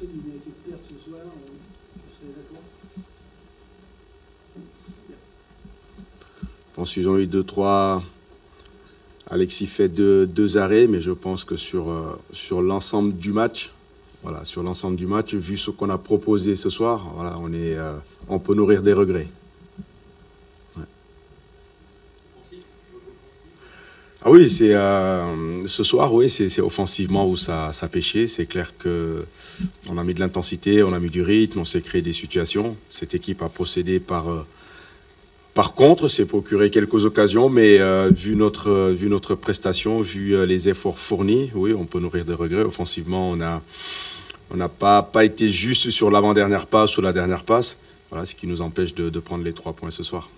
personne qui a été perdre ce soir, je serais d'accord. Je pense qu'ils ont eu 2-3. Alexis fait deux arrêts, mais je pense que sur l'ensemble du match, voilà, sur l'ensemble du match, vu ce qu'on a proposé ce soir, voilà, on peut nourrir des regrets. Ouais. Ah oui, ce soir, oui, c'est offensivement où ça pêchait. C'est clair qu'on a mis de l'intensité, on a mis du rythme, on s'est créé des situations. Cette équipe a procédé par contre, c'est procuré quelques occasions, mais vu notre prestation, vu les efforts fournis, oui, on peut nourrir des regrets. Offensivement, on n'a pas été juste sur l'avant-dernière passe ou la dernière passe. Voilà, ce qui nous empêche de prendre les 3 points ce soir.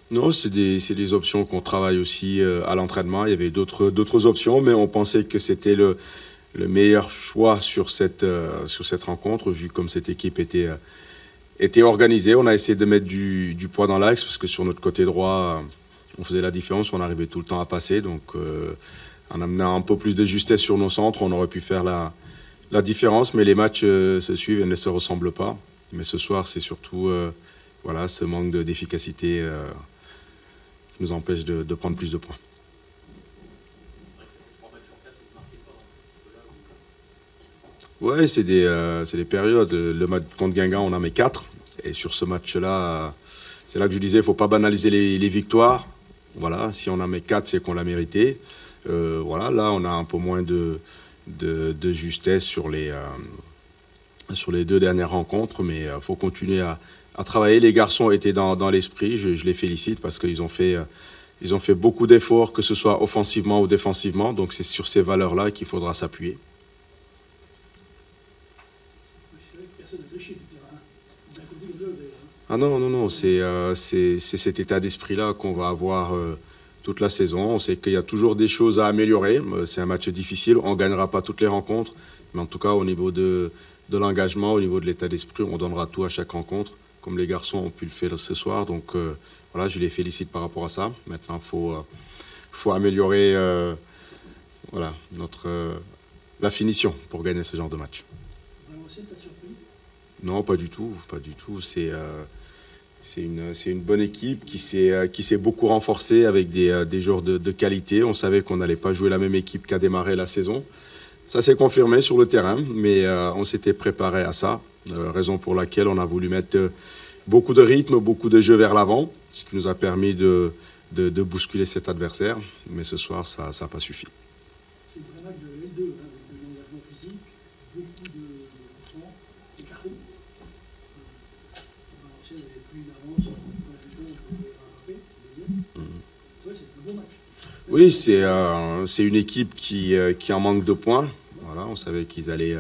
Non, c'est des options qu'on travaille aussi à l'entraînement. Il y avait d'autres options, mais on pensait que c'était le meilleur choix sur cette rencontre, vu comme cette équipe était organisée. On a essayé de mettre du poids dans l'axe, parce que sur notre côté droit, on faisait la différence, on arrivait tout le temps à passer. Donc, en amenant un peu plus de justesse sur nos centres, on aurait pu faire la différence. Mais les matchs se suivent et ne se ressemblent pas. Mais ce soir, c'est surtout voilà, ce manque d'efficacité qui nous empêche de prendre plus de points. Ouais, c'est des périodes. Le match contre Guingamp, on en met 4. Et sur ce match-là, c'est là que je disais, il ne faut pas banaliser les victoires. Voilà, si on en met 4, c'est qu'on l'a mérité. Voilà, là, on a un peu moins de justesse sur les 2 dernières rencontres. Mais il faut continuer à travailler. Les garçons étaient dans l'esprit. Je les félicite parce qu'ils ont fait beaucoup d'efforts, que ce soit offensivement ou défensivement. Donc c'est sur ces valeurs-là qu'il faudra s'appuyer. Ah non, c'est cet état d'esprit-là qu'on va avoir toute la saison. On sait qu'il y a toujours des choses à améliorer. C'est un match difficile, on ne gagnera pas toutes les rencontres, mais en tout cas au niveau de l'engagement, au niveau de l'état d'esprit, on donnera tout à chaque rencontre, comme les garçons ont pu le faire ce soir. Donc voilà, je les félicite par rapport à ça. Maintenant, il faut améliorer voilà, la finition pour gagner ce genre de match. Non, pas du tout. C'est une bonne équipe qui s'est beaucoup renforcée avec des joueurs de qualité. On savait qu'on n'allait pas jouer la même équipe qu'à démarrer la saison. Ça s'est confirmé sur le terrain, mais on s'était préparé à ça. Raison pour laquelle on a voulu mettre beaucoup de rythme, beaucoup de jeux vers l'avant, ce qui nous a permis de bousculer cet adversaire. Mais ce soir, ça n'a pas suffi. C'est vraiment de L2, avec de l'engagement physique, beaucoup de mouvements, des cartons. Valenciennes n'avait plus d'avance, on pouvait rattraper. Ça, c'est un bon match. Oui, c'est une équipe qui en manque de points. Voilà, on savait qu'ils allaient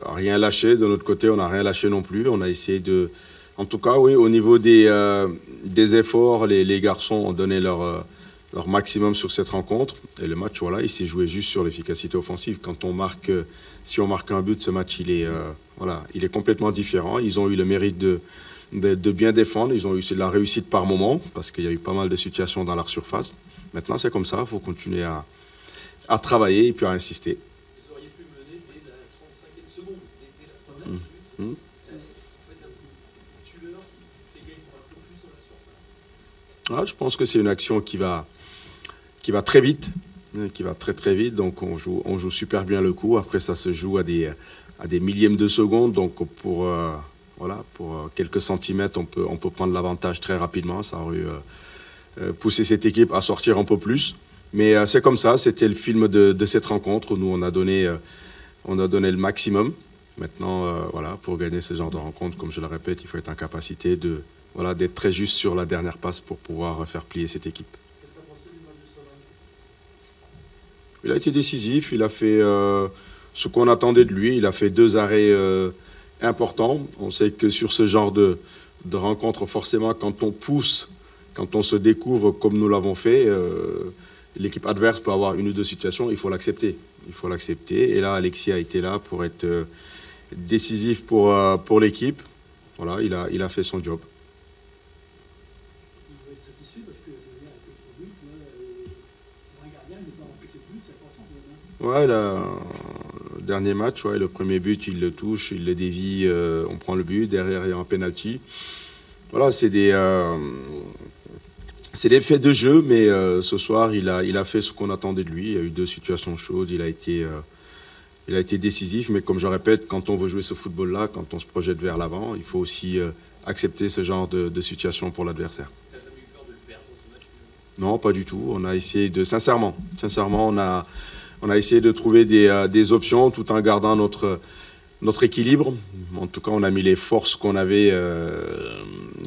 rien lâcher. De notre côté, on n'a rien lâché non plus. On a essayé de... En tout cas, oui, au niveau des efforts, les garçons ont donné leur maximum sur cette rencontre. Et le match, voilà, il s'est joué juste sur l'efficacité offensive. Si on marque un but, ce match, il est complètement différent. Ils ont eu le mérite de bien défendre. Ils ont eu de la réussite par moment, parce qu'il y a eu pas mal de situations dans leur surface. Maintenant, c'est comme ça. Il faut continuer à travailler et puis à insister. Vous auriez pu mener dès la 35e seconde, dès la première minute. Vous faites un coup tueur qui fait gagner un peu plus sur la surface. Je pense que c'est une action qui va très vite, qui va très très vite. Donc on joue super bien le coup. Après, ça se joue à des millièmes de seconde. Donc pour quelques centimètres, on peut prendre l'avantage très rapidement. Ça aurait poussé cette équipe à sortir un peu plus. Mais c'est comme ça, c'était le film de cette rencontre. Nous, on a donné le maximum. Maintenant, pour gagner ce genre de rencontre, comme je le répète, il faut être en capacité d'être très juste sur la dernière passe pour pouvoir faire plier cette équipe. Il a été décisif, il a fait ce qu'on attendait de lui. Il a fait 2 arrêts importants. On sait que sur ce genre de rencontre, forcément, quand on pousse, quand on se découvre comme nous l'avons fait, l'équipe adverse peut avoir 1 ou 2 situations, il faut l'accepter. Et là, Alexis a été là pour être décisif pour l'équipe. Voilà, il a fait son job. Il doit être satisfait parce que ça veut dire avec le produit, Ouais, le dernier match, ouais, le premier but, il le touche, il le dévie, on prend le but. Derrière, il y a un penalty. Voilà, c'est des faits de jeu, mais ce soir, il a fait ce qu'on attendait de lui. Il y a eu 2 situations chaudes, il a été décisif, mais comme je répète, quand on veut jouer ce football-là, quand on se projette vers l'avant, il faut aussi accepter ce genre de situation pour l'adversaire. T'as jamais eu peur de le perdre dans ce match? Non, pas du tout. On a essayé sincèrement, on a essayé de trouver des options tout en gardant notre équilibre. En tout cas, on a mis les forces qu'on avait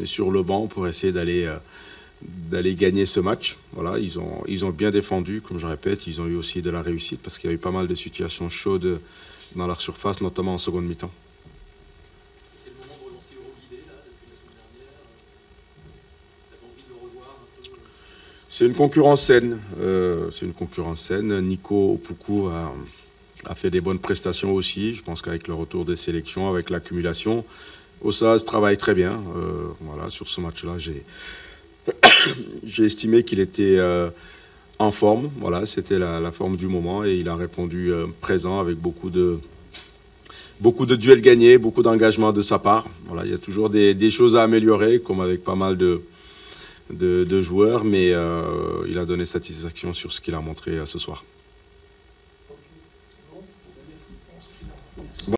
sur le banc pour essayer d'aller gagner ce match. Voilà, ils ont bien défendu, comme je répète, ils ont eu aussi de la réussite parce qu'il y a eu pas mal de situations chaudes dans leur surface, notamment en seconde mi-temps. C'était le moment de relancer Euroguidé, là, depuis la semaine dernière. T'as envie de le revoir un peu? C'est une concurrence saine. Nico Opoku a fait des bonnes prestations aussi. Je pense qu'avec le retour des sélections, avec l'accumulation, Ossaz travaille très bien. Voilà, sur ce match-là, j'ai estimé qu'il était en forme. Voilà, c'était la forme du moment et il a répondu présent avec beaucoup de duels gagnés, beaucoup d'engagement de sa part. Voilà, il y a toujours des choses à améliorer, comme avec pas mal de joueurs, mais il a donné satisfaction sur ce qu'il a montré ce soir.